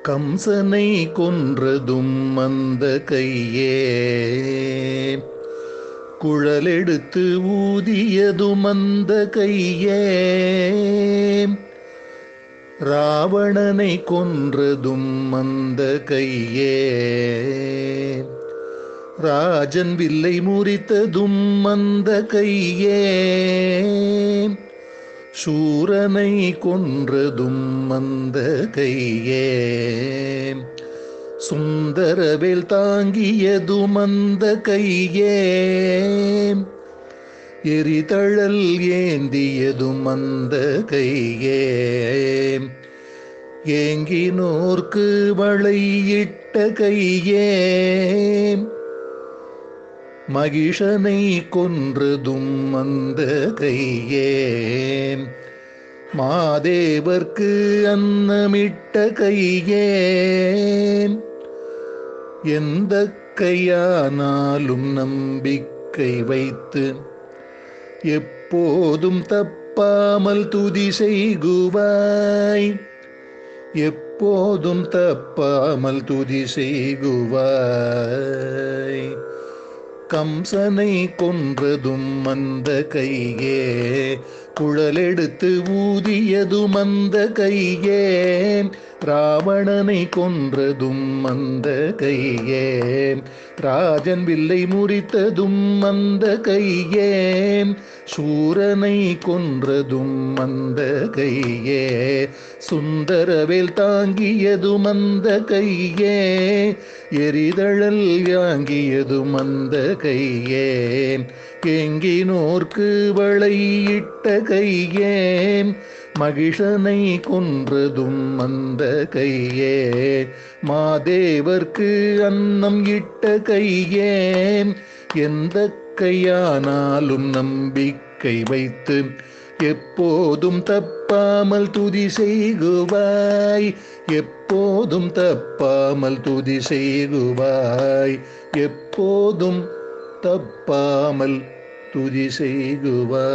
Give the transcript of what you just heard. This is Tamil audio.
கம்சனை கொன்றதும் அந்த கையே, குழலெடுத்து ஊதியதும் அந்த கையே, ராவணனை கொன்றதும் அந்த கையே, ராஜன் வில்லை முறித்ததும் அந்த கையே, சூரனை கொன்றதும் அந்த கையே, சுந்தரவேல் தாங்கியதும் அந்த கையே, எரிதழல் ஏந்தியதும் அந்த கையே, ஏங்கினோர்க்கு வளையிட்ட கையே, மகிஷனை கொன்றதும் அந்த கையே, மாதேவர்க்கு அன்னமிட்ட கையே, எந்த கையானாலும் நம்பிக்கை வைத்து எப்போதும் தப்பாமல் துதி செய்குவாய், எப்போதும் தப்பாமல் துதி செய்குவாய். கம்சனை கொன்றதும் அந்த கையே, குழலெடுத்து ஊதியதும் அந்த கையே, ராவணனை கொன்றதும் அந்த கையே, ராஜன் வில்லை முறித்ததும் அந்த கையே, சூரனை கொன்றதும் அந்த கையே, சுந்தரவேல் தாங்கியதும் அந்த கையே, எரிதழல் யாங்கியதும் அந்த கையே, ஏங்கினோர்க்கு வளையிட்ட கையே, மகிஷனை கொன்றதும் அந்த கையே, மாதேவர்க்கு அன்னம் இட்ட கையே, எந்த கையானாலும் நம்பிக்கை வைத்து எப்போதும் தப்பாமல் துதி செய்குவாய், எப்போதும் தப்பாமல் துதி செய்குவாய், எப்போதும் தப்பாமல் துதி செய்குவாய்.